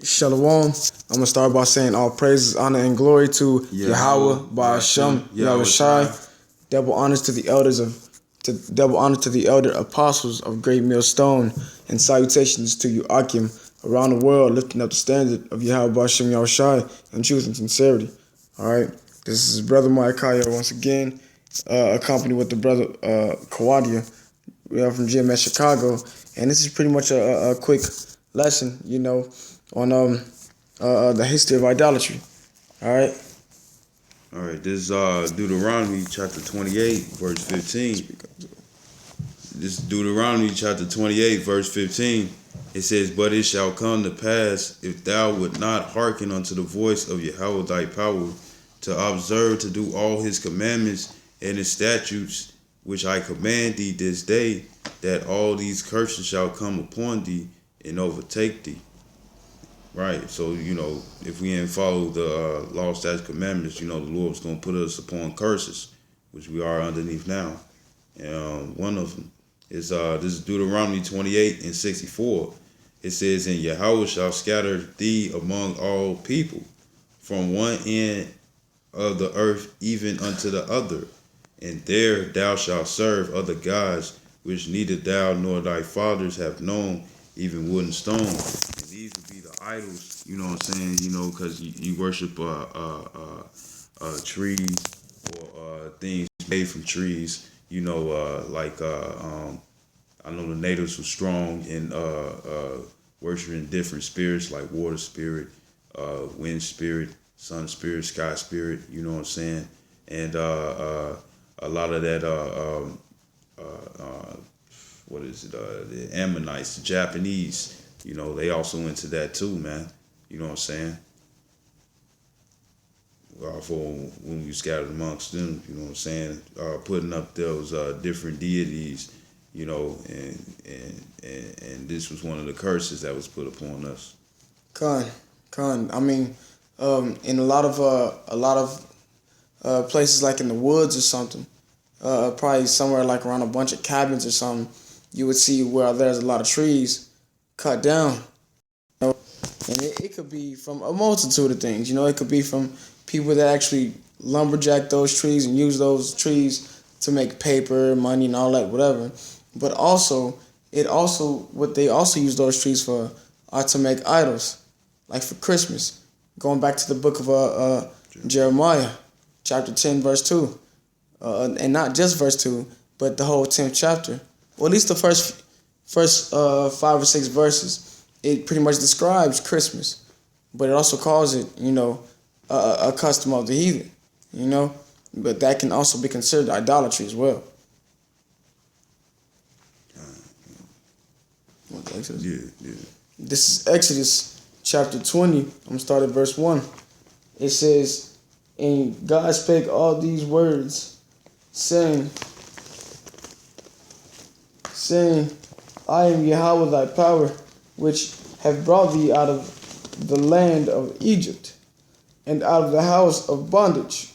Shalom. I'm gonna start by saying all praises, honor, and glory to Yahweh, Ba'ashem, Yahushai. Double honors to the elder apostles of Great Millstone, and salutations to you, Akim, around the world, lifting up the standard of Yahweh, Ba'ashem, Yahushai, in truth and sincerity. All right, this is Brother Micaiah once again, accompanied with the brother Kawadia. We are from GMS Chicago, and this is pretty much a quick lesson, on the history of idolatry. All right. This is Deuteronomy chapter 28, verse 15. This is Deuteronomy chapter 28, verse 15. It says, "But it shall come to pass, if thou wilt not hearken unto the voice of Yahweh thy power, to observe to do all his commandments and his statutes, which I command thee this day, that all these curses shall come upon thee and overtake thee." Right. So, if we didn't follow the law, statutes, commandments, the Lord was going to put us upon curses, which we are underneath now. And one of them is, this is Deuteronomy 28 and 64. It says, "And Yahweh shall scatter thee among all people, from one end of the earth even unto the other. And there thou shalt serve other gods, which neither thou nor thy fathers have known, even wood and stone." And these would be the idols, you know what I'm saying, because you worship trees or things made from trees, I know the natives were strong in worshiping different spirits like water spirit, wind spirit, sun spirit, sky spirit, you know what I'm saying? And a lot of that, the Ammonites, the Japanese, they also into that too, man. You know what I'm saying? For when we scattered amongst them, you know what I'm saying? Putting up those different deities, and this was one of the curses that was put upon us. Khan. I mean, in a lot of places like in the woods or something, probably somewhere like around a bunch of cabins or something, you would see where there's a lot of trees cut down. And it could be from a multitude of things. It could be from people that actually lumberjack those trees and use those trees to make paper, money, and all that, whatever. But what they also use those trees for are to make idols, like for Christmas. Going back to the book of Jeremiah, chapter 10, verse 2. And not just verse 2, but the whole 10th chapter. Well, at least the first 5 or 6 verses. It pretty much describes Christmas, but it also calls it, a custom of the heathen, But that can also be considered idolatry as well. Yeah. This is Exodus chapter 20. I'm going to start at verse 1. It says, "And God spake all these words, saying, I am Yahweh thy power, which have brought thee out of the land of Egypt, and out of the house of bondage.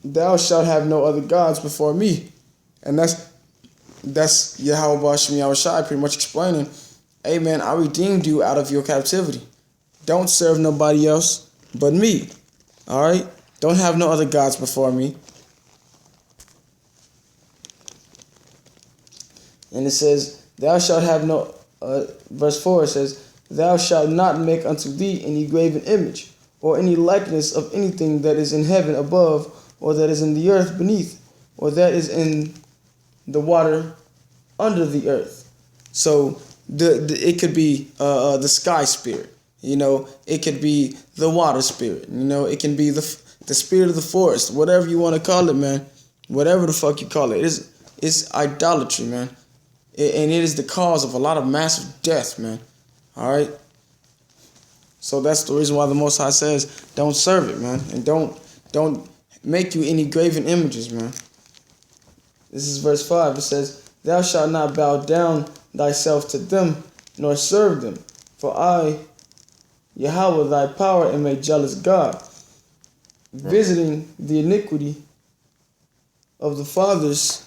Thou shalt have no other gods before me." And that's Yahweh Ba'ashem Yahushai pretty much explaining, hey man, I redeemed you out of your captivity. Don't serve nobody else but me. All right? Don't have no other gods before me. And it says, thou shalt have no, verse 4 says, "Thou shalt not make unto thee any graven image, or any likeness of anything that is in heaven above, or that is in the earth beneath, or that is in the water under the earth." So it could be the sky spirit, it could be the water spirit, it can be the spirit of the forest, whatever you want to call it, man. Whatever the fuck you call it. It's idolatry, man. And it is the cause of a lot of massive death, man. All right? So that's the reason why the Most High says, don't serve it, man. And don't make you any graven images, man. This is verse 5. It says, "Thou shalt not bow down thyself to them, nor serve them. For I, Yahweh thy power, am a jealous God, visiting the iniquity of the fathers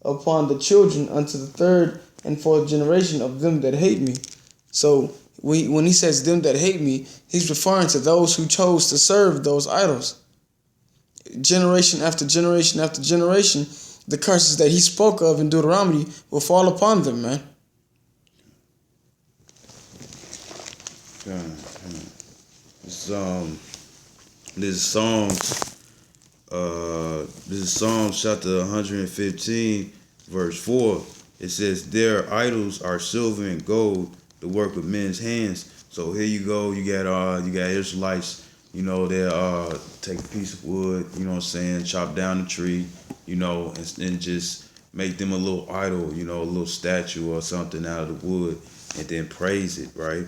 upon the children unto the third and fourth generation of them that hate me. So when he says them that hate me, he's referring to those who chose to serve those idols. Generation after generation after generation, the curses that he spoke of in Deuteronomy will fall upon them, man. This is Psalms chapter 115, verse 4. It says, their idols are silver and gold, the work of men's hands. So here you go, you got Israelites, they'll take a piece of wood, chop down the tree, and just make them a little idol, a little statue or something out of the wood, and then praise it, right?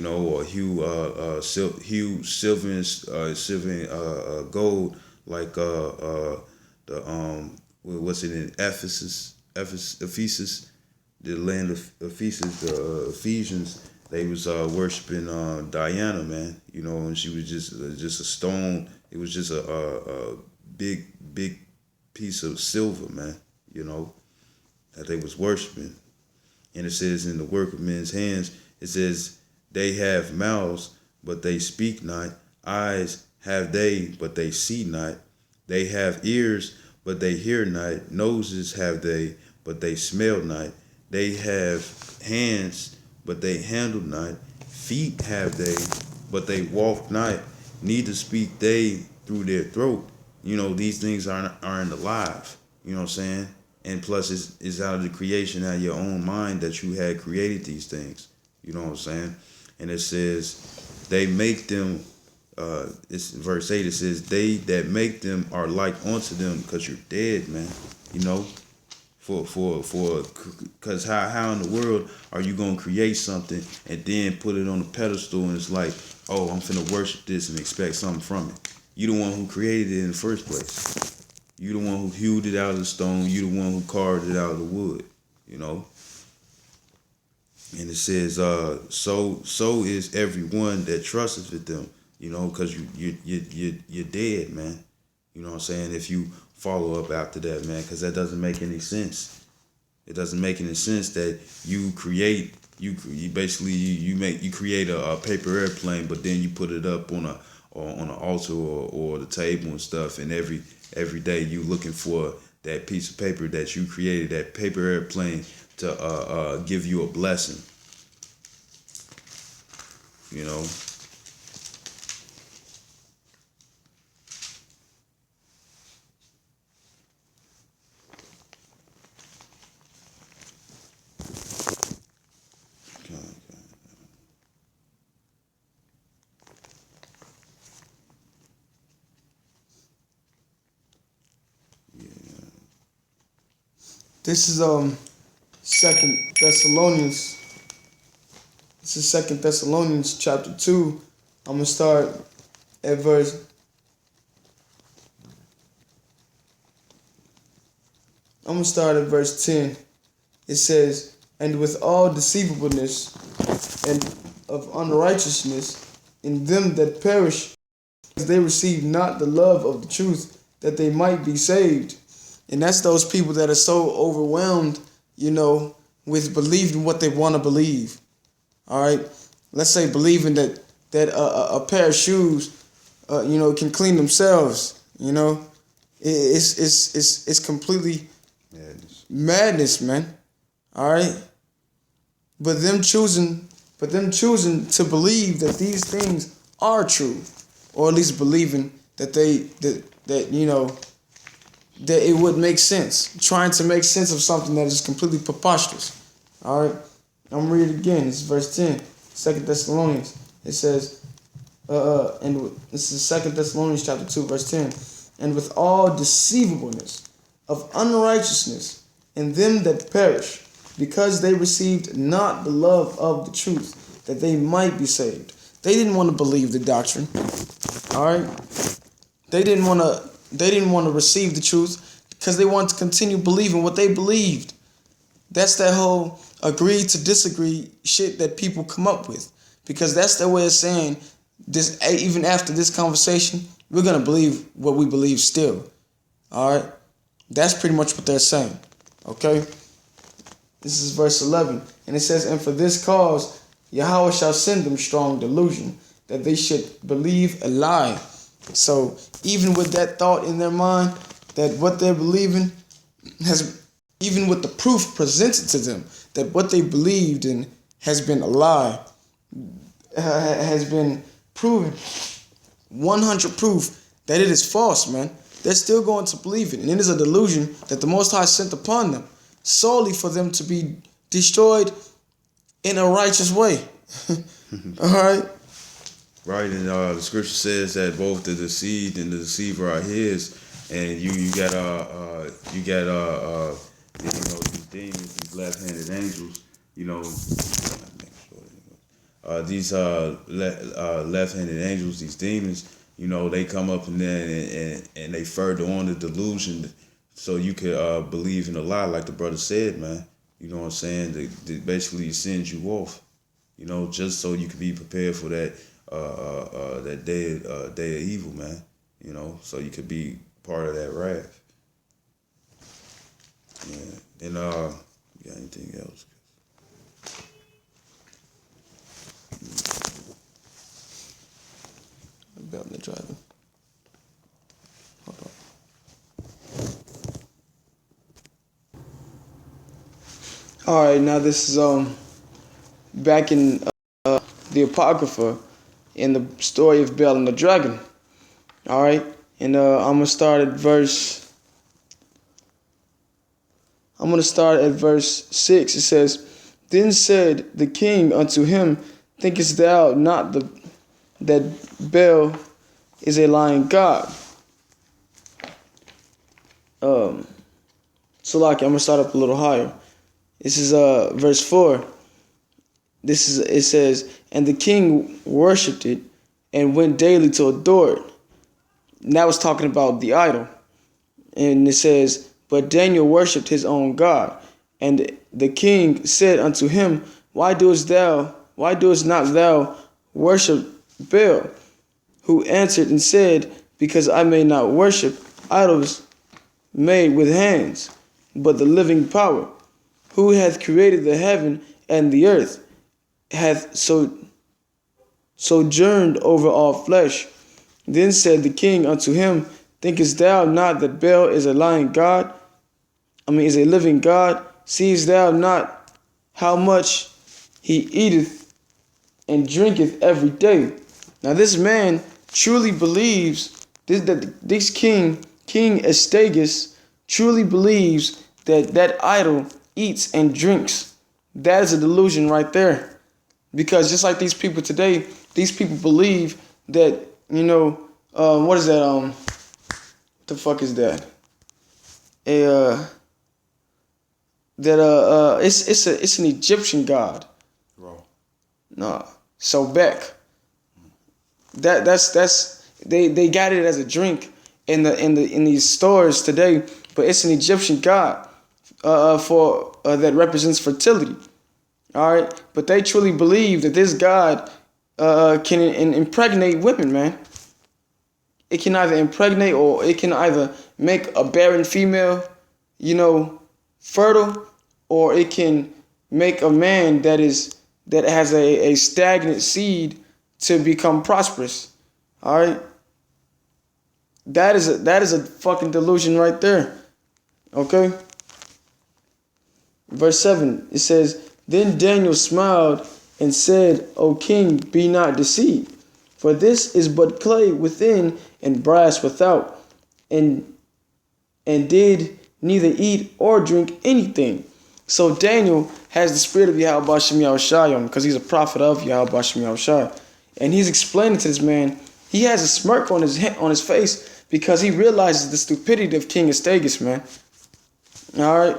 Or hew silver and gold, like what's it in Ephesus, the land of Ephesus, the Ephesians. They was worshiping Diana, man. And she was just a stone. It was just a big piece of silver, man. That they was worshiping. And it says in the work of men's hands, it says, they have mouths, but they speak not. Eyes have they, but they see not. They have ears, but they hear not. Noses have they, but they smell not. They have hands, but they handle not. Feet have they, but they walk not. Neither speak they through their throat. These things aren't alive. You know what I'm saying? And plus, it's out of the creation, out of your own mind that you had created these things. You know what I'm saying? And it says, they make them, it's verse 8, it says, they that make them are like unto them, because you're dead, man. Because how in the world are you going to create something and then put it on a pedestal and it's like, oh, I'm finna worship this and expect something from it. You the one who created it in the first place. You the one who hewed it out of the stone. You the one who carved it out of the wood, And it says, so is everyone that trusteth with them, because you're dead, man. You know what I'm saying? If you follow up after that, man, because that doesn't make any sense. It doesn't make any sense that you create, you create a paper airplane, but then you put it up on an altar or the table and stuff, and every day you looking for that piece of paper that you created, that paper airplane, to give you a blessing, This is Second Thessalonians. This is 2 Thessalonians chapter 2. I'm gonna start at verse. I'm gonna start at verse 10. It says, "And with all deceivableness and of unrighteousness in them that perish, because they receive not the love of the truth, that they might be saved." And that's those people that are so overwhelmed, with believing what they want to believe. All right, let's say believing that a pair of shoes, can clean themselves. It's completely madness, man. All right, but them choosing to believe that these things are true, or at least believing that that it would make sense, trying to make sense of something that is completely preposterous. All right, I'm gonna read it again. It's verse 10, 2 Thessalonians. It says, and this is 2 Thessalonians chapter 2, verse 10. "And with all deceivableness of unrighteousness in them that perish, because they received not the love of the truth, that they might be saved." They didn't want to believe the doctrine. All right, they didn't want to receive the truth because they wanted to continue believing what they believed. That's that whole agree to disagree shit that people come up with, because that's their way of saying this. Even after this conversation, we're gonna believe what we believe still. All right, that's pretty much what they're saying. Okay? This is verse 11. And it says, and for this cause Yahweh shall send them strong delusion, that they should believe a lie. So even with that thought in their mind, that what they're believing has, even with the proof presented to them, that what they believed in has been a lie, has been proven, 100 proof that it is false, man. They're still going to believe it. And it is a delusion that the Most High sent upon them, solely for them to be destroyed in a righteous way. All right? Right, and the scripture says that both the deceived and the deceiver are his, and you got these demons, these left-handed angels, these left-handed angels, these demons, they come up and then and they further on the delusion, so you could believe in a lie, like the brother said, man. You know what I'm saying? They basically sends you off, just so you can be prepared for that. That day of evil, man. So you could be part of that wrath. Yeah. And you got anything else? About the driving. Hold on. All right, now this is back in the Apocrypha, in the story of Bel and the dragon. All right, and I'm gonna start at verse 6. It says, then said the king unto him, thinkest thou not that Bel is a lying god? So like, I'm gonna start up a little higher. This is verse 4. It says, and the king worshipped it and went daily to adore it. And that was talking about the idol. And it says, but Daniel worshipped his own God. And the king said unto him, why doest not thou worship Baal? Who answered and said, because I may not worship idols made with hands, but the living power, who hath created the heaven and the earth, hath sojourned over all flesh. Then said the king unto him, thinkest thou not that Baal is a lying god? Is a living god? Seest thou not how much he eateth and drinketh every day? Now this man truly believes this King Astyages truly believes that idol eats and drinks. That is a delusion right there. Because just like these people today, these people believe that, what is that? What the fuck is that? It's an Egyptian god. Bro. No, Sobek. They got it as a drink in these stores today, but it's an Egyptian god for that represents fertility. All right, but they truly believe that this god can impregnate women, man. It can either impregnate or it can either make a barren female, fertile, or it can make a man that has a stagnant seed to become prosperous. All right, that is a fucking delusion right there. Okay. Verse 7, it says, then Daniel smiled and said, O king, be not deceived, for this is but clay within and brass without, and did neither eat or drink anything. So Daniel has the spirit of Yahweh Bashem Yahushai on him, because he's a prophet of Yahweh Bashem Yahushai. And he's explaining to this man, he has a smirk on his face, because he realizes the stupidity of King Astyages, man. All right?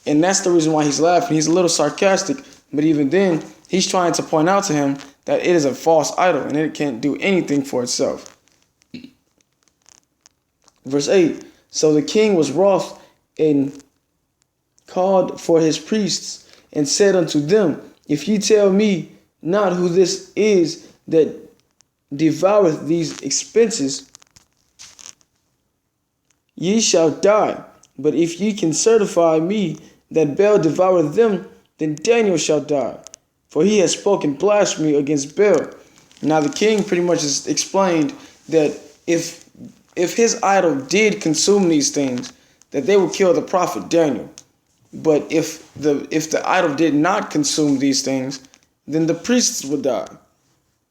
And that's the reason why he's laughing. He's a little sarcastic, but even then, he's trying to point out to him that it is a false idol and it can't do anything for itself. Verse 8, so the king was wroth and called for his priests and said unto them, if ye tell me not who this is that devoureth these expenses, ye shall die. But if ye can certify me that Baal devoured them, then Daniel shall die, for he has spoken blasphemy against Baal. Now the king pretty much has explained that if his idol did consume these things, that they would kill the prophet Daniel. But if the idol did not consume these things, then the priests would die,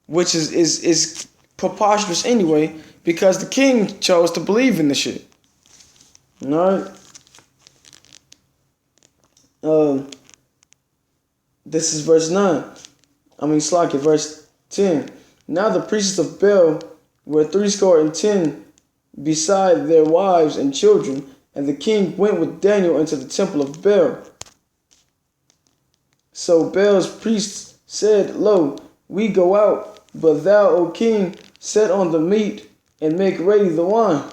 which is preposterous anyway, because the king chose to believe in the shit. All right. This is verse 9. Verse 10. Now the priests of Baal were 70 beside their wives and children, and the king went with Daniel into the temple of Baal. So Baal's priests said, Lo, we go out, but thou, O king, set on the meat, and make ready the wine,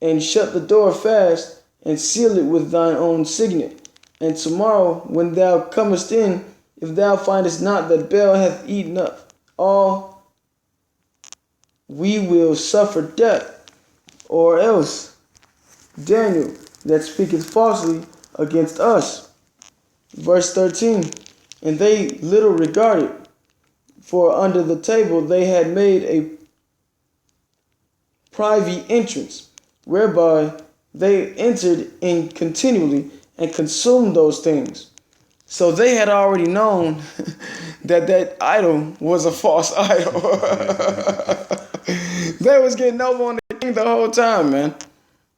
and shut the door fast, and seal it with thine own signet. And tomorrow, when thou comest in, if thou findest not that Baal hath eaten up all, we will suffer death. Or else, Daniel, that speaketh falsely against us. Verse 13. And they little regarded, for under the table they had made a privy entrance, whereby they entered in continually and consumed those things. So they had already known that idol was a false idol. They was getting over on the king the whole time, man.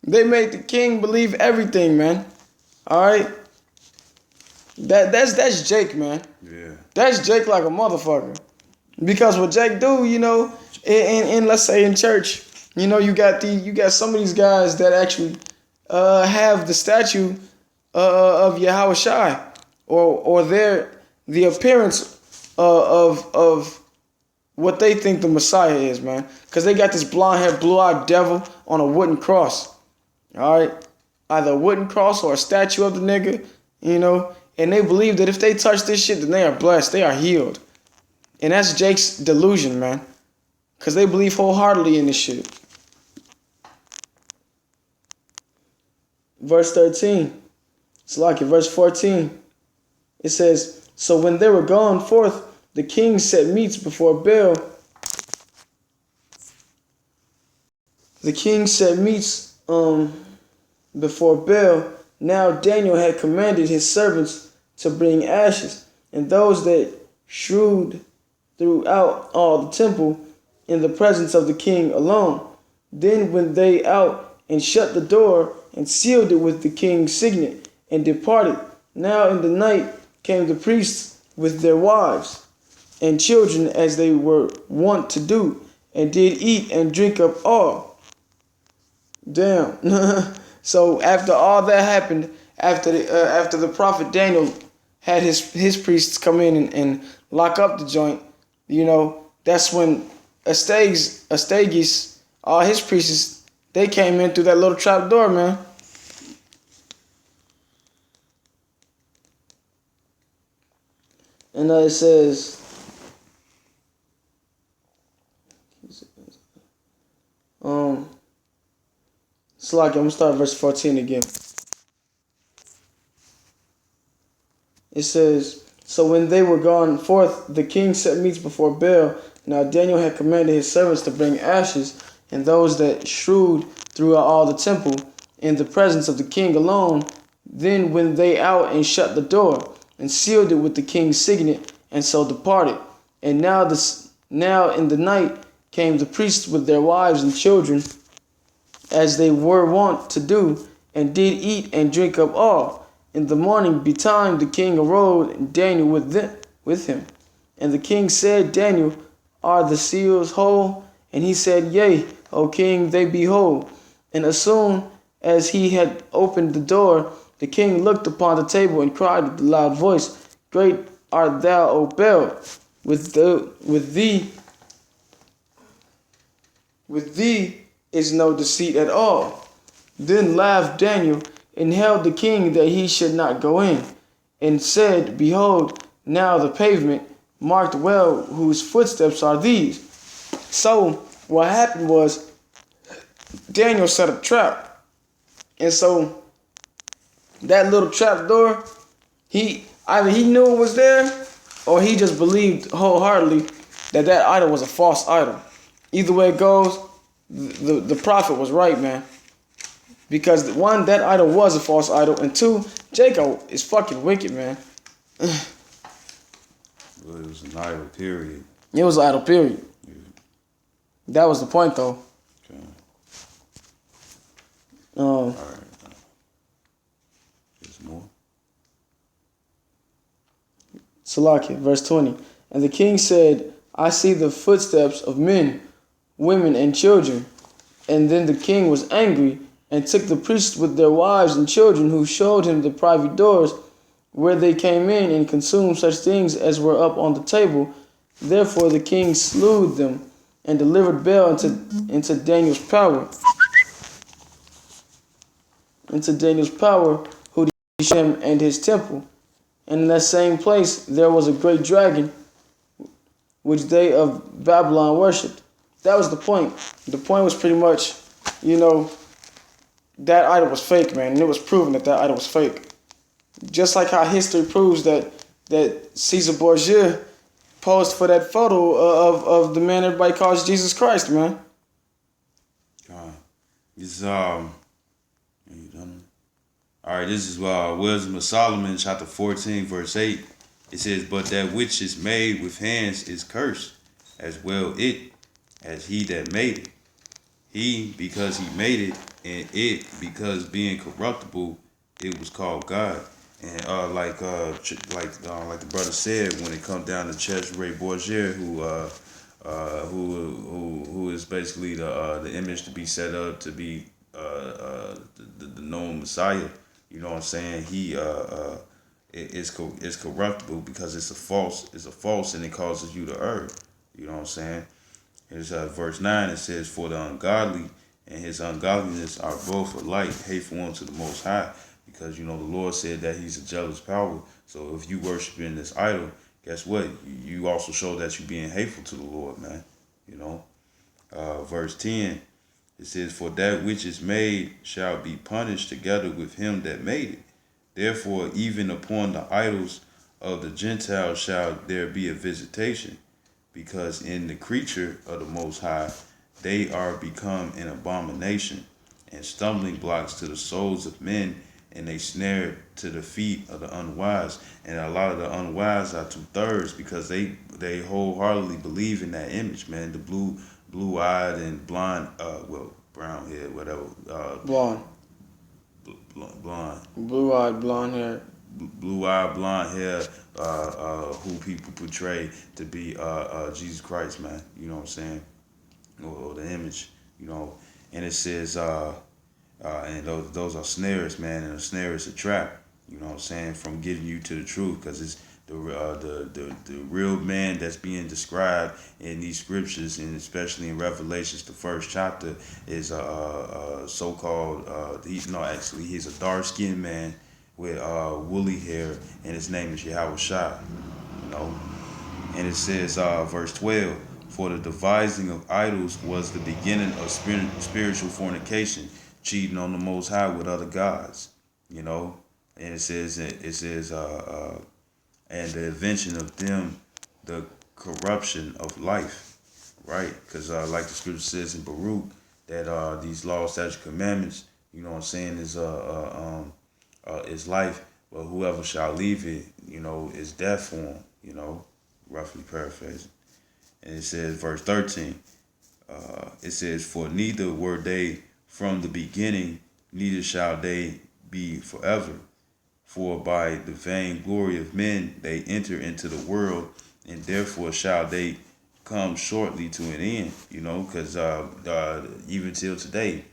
They made the king believe everything, man. All right? That's Jake, man. Yeah. That's Jake like a motherfucker. Because what Jake do, in let's say in church, you got some of these guys that actually have the statue of Yahweh Shai, or the appearance of what they think the Messiah is, man. Because they got this blonde-haired, blue-eyed devil on a wooden cross. All right? Either a wooden cross or a statue of the nigga, and they believe that if they touch this shit, then they are blessed, they are healed. And that's Jake's delusion, man. Because they believe wholeheartedly in this shit. Verse 13. It's like it. Verse 14. It says, So when they were gone forth, the king set meats before Baal. The king set meats before Baal. Now Daniel had commanded his servants to bring ashes, and those that strewed throughout all the temple in the presence of the king alone. Then went they out and shut the door and sealed it with the king's signet and departed. Now in the night came the priests with their wives and children as they were wont to do, and did eat and drink up all. Damn. So after all that happened, after the prophet Daniel had his priests come in and lock up the joint, that's when Astagis, all his priests, they came in through that little trap door, man. And it says, I'm gonna start verse 14 again. It says, So when they were gone forth, the king set meats before Baal. Now Daniel had commanded his servants to bring ashes, and those that strewed throughout all the temple, in the presence of the king alone. Then went they out and shut the door, and sealed it with the king's signet, and so departed. And now in the night came the priests with their wives and children, as they were wont to do, and did eat and drink up all. In the morning betime the king arose, and Daniel with him. And the king said, Daniel, are the seals whole? And he said, Yea, O king, they be whole. And as soon as he had opened the door, the king looked upon the table and cried with a loud voice, Great art thou, O Baal, with thee is no deceit at all. Then laughed Daniel, and held the king that he should not go in, and said, Behold, now the pavement, marked well, whose footsteps are these. So what happened was, Daniel set a trap. And so that little trap door, either he knew it was there, or he just believed wholeheartedly that that idol was a false idol. Either way it goes, the prophet was right, man. Because one, that idol was a false idol, and two, Jacob is fucking wicked, man. Well, it was an idol, period. It was an idol, period. Yeah. That was the point, though. Okay. Um, All right. There's more. Salakia, verse 20. And the king said, I see the footsteps of men, women, and children. And then the king was angry and took the priests with their wives and children, who showed him the private doors where they came in, and consumed such things as were up on the table. Therefore the king slew them and delivered Bel into Daniel's power. Into Daniel's power, who destroyed him and his temple. And in that same place there was a great dragon, which they of Babylon worshipped. That was the point. The point was pretty much, that idol was fake, man. And it was proven that idol was fake. Just like how history proves that Caesar Borgia posed for that photo of the man everybody calls Jesus Christ, man. This are you done? All right, this is Wisdom of Solomon, chapter 14, verse 8. It says, but that which is made with hands is cursed, as well it as he that made it. He, because he made it, and it, because being corruptible, it was called God. And like the brother said, when it comes down to Cesare Borgia, who is basically the image to be set up to be the known Messiah. You know what I'm saying? He is corruptible because it's a false, and it causes you to err. You know what I'm saying? Here's verse 9. It says, for the ungodly and his ungodliness are both alike hateful unto the Most High, because the Lord said that he's a jealous power. So if you worshiping this idol, guess what? You also show that you're being hateful to the Lord, man. Verse 10, it says, for that which is made shall be punished together with him that made it. Therefore, even upon the idols of the Gentiles shall there be a visitation, because in the creature of the Most High they are become an abomination and stumbling blocks to the souls of men, and a snare to the feet of the unwise. And a lot of the unwise are 2/3 because they wholeheartedly believe in that image, man. The blue-eyed and blonde, brown hair, whatever. Blonde. Blonde. Blue-eyed, blonde hair. Blue-eyed, blonde hair, who people portray to be Jesus Christ, man. You know what I'm saying? Or the image, And it says, and those are snares, man. And a snare is a trap. You know what I'm saying? From getting you to the truth, because it's the real man that's being described in these scriptures, and especially in Revelations, the first chapter, is so-called. He's a dark-skinned man with woolly hair, and his name is Yahweh Shai. And it says, verse 12, for the devising of idols was the beginning of spiritual fornication, cheating on the Most High with other gods. And it says, and the invention of them, the corruption of life, right? Because like the scripture says in Baruch, that these laws, statutes, commandments, is life, but whoever shall leave it, is death for him, roughly paraphrasing. And it says, verse 13, it says, for neither were they from the beginning, neither shall they be forever. For by the vain glory of men they enter into the world, and therefore shall they come shortly to an end. Because even till today,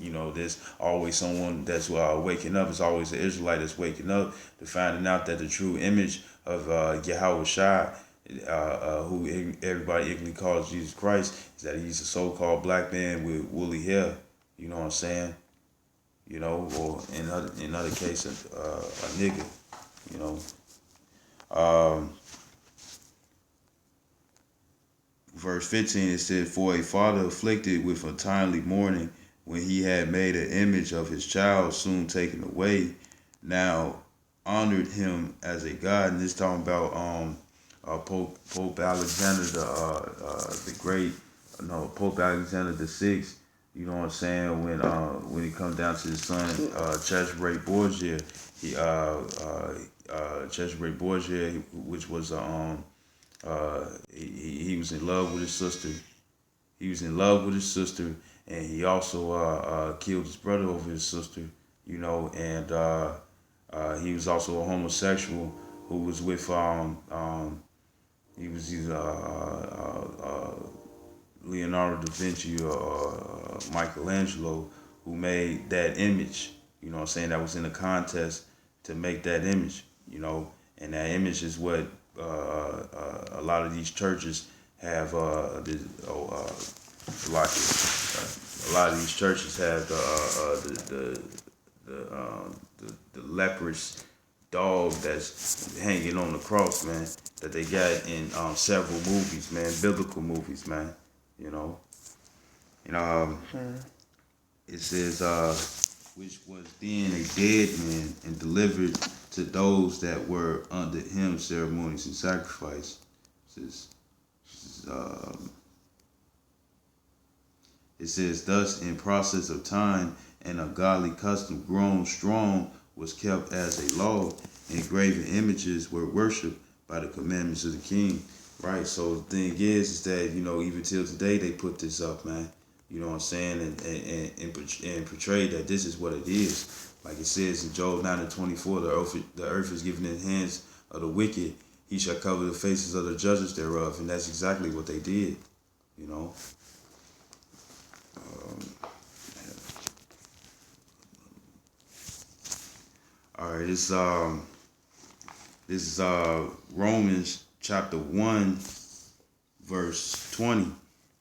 there's always someone that's waking up. It's always an Israelite that's waking up to finding out that the true image of Yahweh Shai, who everybody ignorantly calls Jesus Christ, is that he's a so-called black man with woolly hair. You know what I'm saying? Or in other cases, a nigga. Verse 15, it said, for a father afflicted with untimely mourning when he had made an image of his child soon taken away, now honored him as a god. And this talking about Pope Alexander the Great, no, Pope Alexander the Sixth. You know what I'm saying? When it comes down to his son Cesare Borgia, Cesare Borgia, which was he was in love with his sister. He was in love with his sister, and he also killed his brother over his sister. You know, and he was also a homosexual who was with he was either Leonardo da Vinci or Michelangelo, who made that image. You know what I'm saying? That was in a contest to make that image. You know, and that image is what a lot of these churches have. Like a lot of these churches have the leprous dog that's hanging on the cross, man, that they got in several movies, man, biblical movies, man. You know, it says, which was then a dead man and delivered to those that were under him ceremonies and sacrifice. It says, thus in process of time and a godly custom grown strong was kept as a law, and graven images were worshipped by the commandments of the king. Right, so the thing is that, you know, even till today they put this up, man. You know what I'm saying? And portray that this is what it is. Like it says in Job 9:24, the earth is given in the hands of the wicked. He shall cover the faces of the judges thereof. And that's exactly what they did, you know. All right, this is Romans chapter 1, verse 20.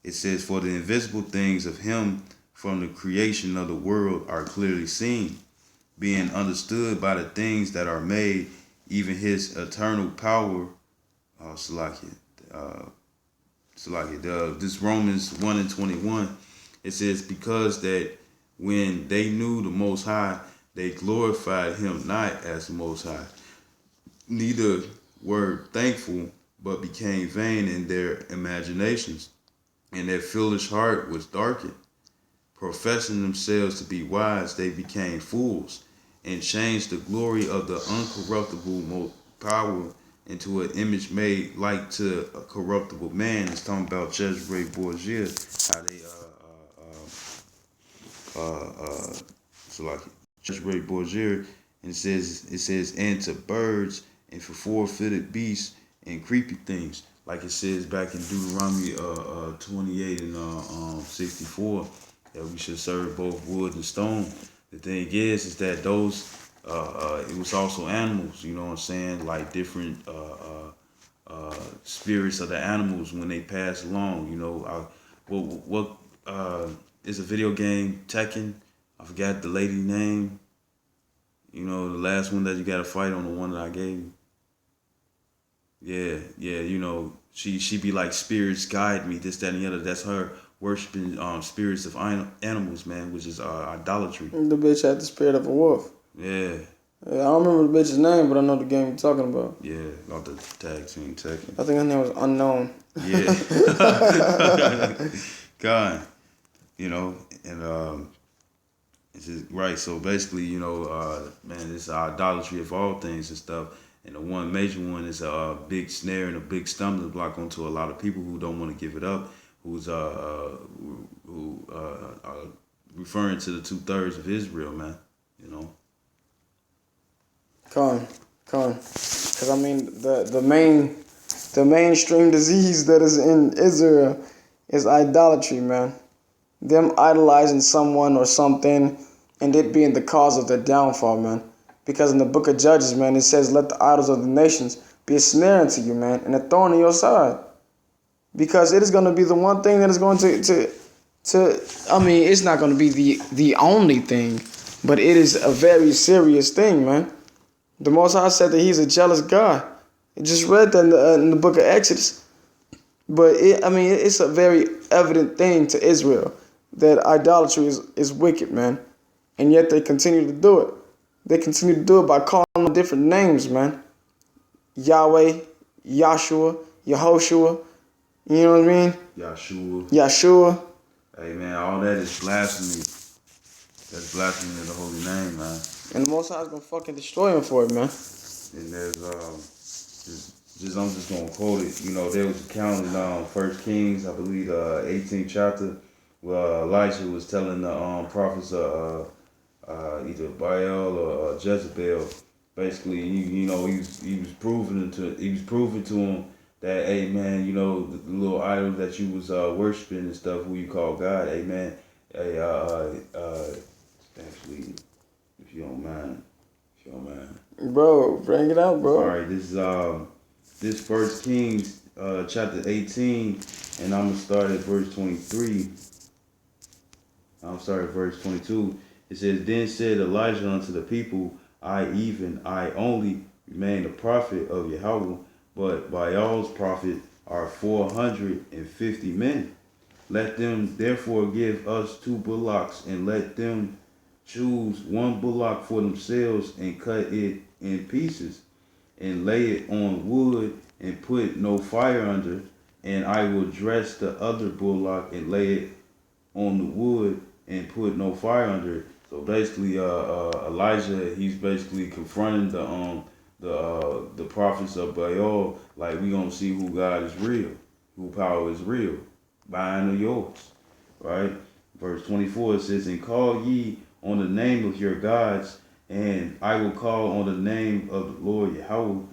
It says, for the invisible things of him from the creation of the world are clearly seen, being understood by the things that are made, even his eternal power. This Romans 1:21, it says, because that when they knew the Most High, they glorified him not as the Most High, neither were thankful, but became vain in their imaginations, and their foolish heart was darkened. Professing themselves to be wise, they became fools, and changed the glory of the uncorruptible power into an image made like to a corruptible man. It's talking about Cesare Borgia, how they Cesare Borgia, and it says, and to birds, and for four-footed beasts, and creepy things, like it says back in Deuteronomy 28 and 64, that we should serve both wood and stone. The thing is that those it was also animals, you know what I'm saying, like different spirits of the animals when they pass along. You know, what is a video game, Tekken? I forgot the lady name. You know, the last one that you got to fight on, the one that I gave you. Yeah, you know, she be like, spirits guide me, this, that, and the other. That's her worshiping spirits of animals, man, which is idolatry. The bitch had the spirit of a wolf. Yeah. I don't remember the bitch's name, but I know the game you're talking about. Yeah, about the tag team Tekken. I think her name was Unknown. Yeah. God, you know, and it's just, right. So basically, you know, man, it's idolatry of all things and stuff. And the one major one is a big snare and a big stumbling block onto a lot of people who don't want to give it up, who's referring to the 2/3 of Israel, man. You know. Because I mean, the mainstream disease that is in Israel is idolatry, man. Them idolizing someone or something, and it being the cause of their downfall, man. Because in the book of Judges, man, it says, let the idols of the nations be a snare unto you, man, and a thorn in your side. Because it is going to be the one thing that is going to I mean, it's not going to be the only thing, but it is a very serious thing, man. The Most High said that he's a jealous God. I just read that in the book of Exodus. But, it's a very evident thing to Israel. that idolatry is wicked, man. And yet they continue to do it. They continue to do it by calling them different names, man. Yahweh, Yahshua, Yehoshua, you know what I mean? Yahshua. Hey, man, all that is blasphemy. That's blasphemy of the holy name, man. And the Most High is going to fucking destroy him for it, man. And there's, I'm just going to quote it. You know, there was a account in 1 Kings, I believe, 18th chapter, where Elijah was telling the prophets either Baal or Jezebel, basically, he was proving to him that, hey man, you know, the little idol that you was worshiping and stuff, who you call God, hey man, hey actually, if you don't mind, bro, bring it out, bro. All right, this 1 Kings chapter 18, and I'm gonna start at verse 23. I'm sorry, verse 22. It says, Then said Elijah unto the people, I only remain a prophet of Yahweh, but Baal's prophet are 450 men. Let them therefore give us 2 bullocks, and let them choose 1 bullock for themselves, and cut it in pieces, and lay it on wood, and put no fire under, and I will dress the other bullock, and lay it on the wood, and put no fire under it. So basically, Elijah, he's basically confronting the prophets of Baal, like, we gonna see who God is real, who power is real, mine or yours, right? Verse 24, it says, And call ye on the name of your gods, and I will call on the name of the Lord Yahweh.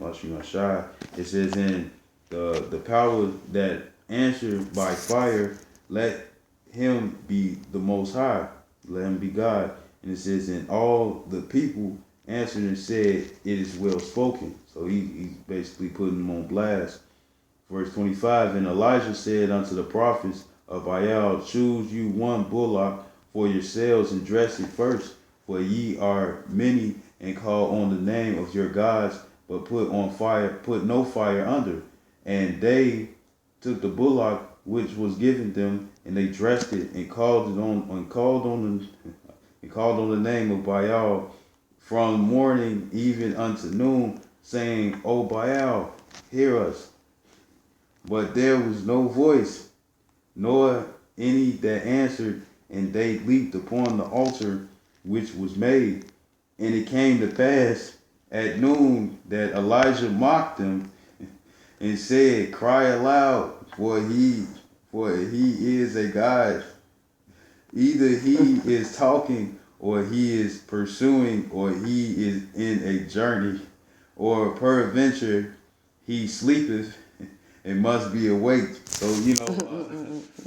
It says, And the power that answered by fire, let him be the Most High, let him be God. And it says, And all the people answered and said, It is well spoken. So he's basically putting them on blast. Verse 25, And Elijah said unto the prophets of Baal, Choose you 1 bullock for yourselves, and dress it first, for ye are many, and call on the name of your gods, but put no fire under. And they took the bullock which was given them, and they dressed it, and called on the name of Baal from morning even unto noon, saying, O Baal, hear us. But there was no voice, nor any that answered, and they leaped upon the altar which was made. And it came to pass at noon that Elijah mocked them, and said, Cry aloud, for he is a God. Either he is talking, or he is pursuing, or he is in a journey, or peradventure he sleepeth and must be awake. So,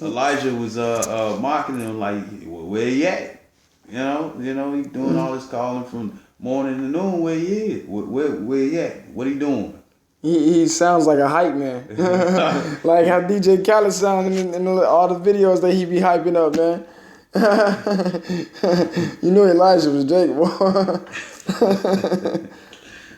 Elijah was mocking him, like, where he at? He doing all this calling from morning to noon. Where he is? Where he at? What he doing? He sounds like a hype man. Like how DJ Khaled sounds in all the videos that he be hyping up, man. Elijah was Jake, boy.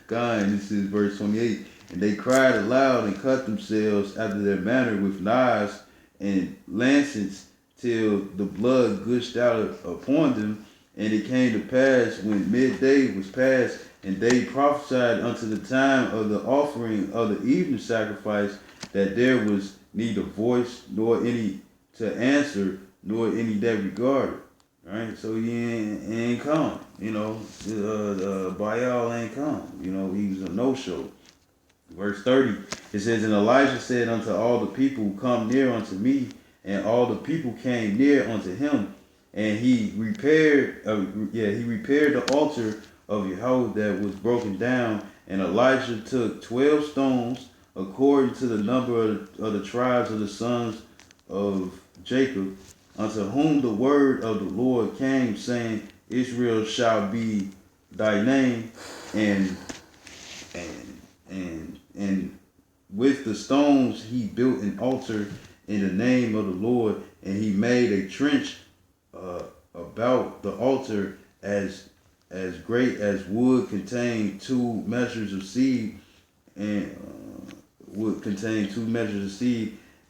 God, this is verse 28. And they cried aloud and cut themselves after their manner with knives and lancets, till the blood gushed out upon them. And it came to pass, when midday was past, and they prophesied unto the time of the offering of the evening sacrifice, that there was neither voice, nor any to answer, nor any that regarded. Right? So he ain't come. Baal ain't come. He was a no-show. Verse 30, it says, And Elijah said unto all the people, Come near unto me. And all the people came near unto him. And he repaired the altar of Yahweh that was broken down. And Elijah took 12 stones, according to the number of the tribes of the sons of Jacob, unto whom the word of the Lord came, saying, Israel shall be thy name. And with the stones he built an altar in the name of the Lord, and he made a trench about the altar as great as would contain 2 measures of seed, and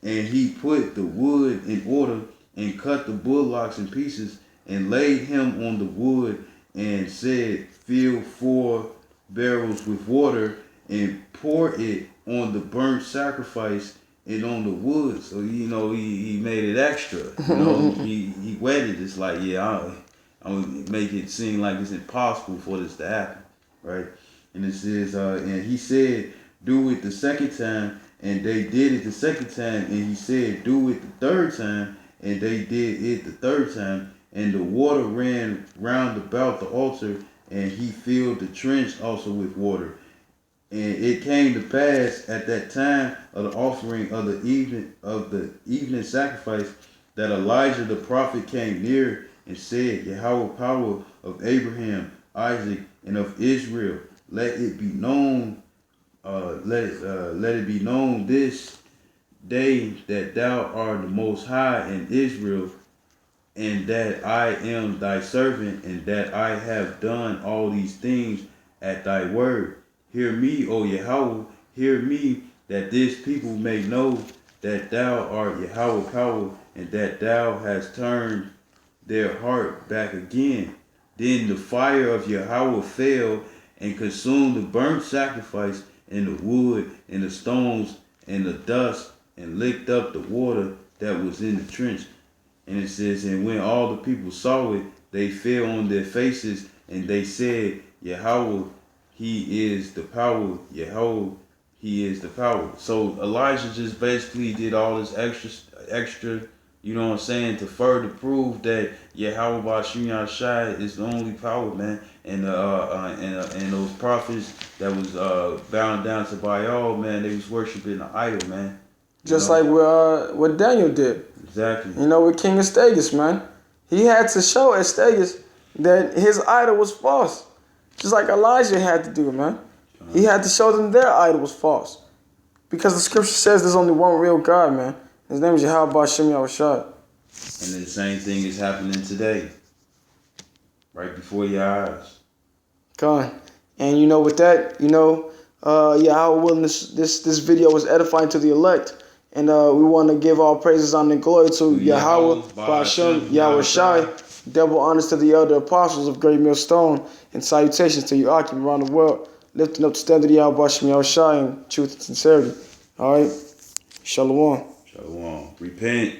and he put the wood in order, and cut the bullocks in pieces, and laid him on the wood, and said, fill 4 barrels with water, and pour it on the burnt sacrifice and on the wood. So he made it extra. He wetted. It's like, yeah, I'm gonna make it seem like it's impossible for this to happen, right? And it says, and he said, do it the second time, and they did it the second time. And he said, do it the third time, and they did it the third time. And the water ran round about the altar, and he filled the trench also with water. And it came to pass at that time of the offering of the evening sacrifice, that Elijah the prophet came near and said, Yahweh, power of Abraham, Isaac, and of Israel, let it be known, let it be known this day that thou art the Most High in Israel, and that I am thy servant, and that I have done all these things at thy word. Hear me, O Yahweh, hear me, that this people may know that thou art Yahweh power, and that thou hast turned their heart back again. Then the fire of Yahweh fell and consumed the burnt sacrifice, and the wood, and the stones, and the dust, and licked up the water that was in the trench. And it says, and when all the people saw it, they fell on their faces, and they said, Yahweh, he is the power. Yahweh, he is the power. So Elijah just basically did all this extra, you know what I'm saying, to further prove that Yahweh Ba'Shem Yahshai is the only power, man. And those prophets that was bound down to Baal, man, they was worshiping the idol, man. Just like what Daniel did. Exactly. With King Astyages, man. He had to show Astyages that his idol was false. Just like Elijah had to do, man. He had to show them their idol was false. Because the scripture says there's only one real God, man. His name is Yahweh Ba'Shem Yahushua. And the same thing is happening today. Right before your eyes. God. And with that, Yahweh willing, this video was edifying to the elect. And we want to give all praises, honor, and glory to Yahweh Ba'Shem Yahushua. Double honors to the elder apostles of Great Millstone, and salutations to you occupants around the world, lifting up the standard of Yahweh Ba'Shem Yahushua in truth and sincerity. All right? Shalom. Shalom. Repent.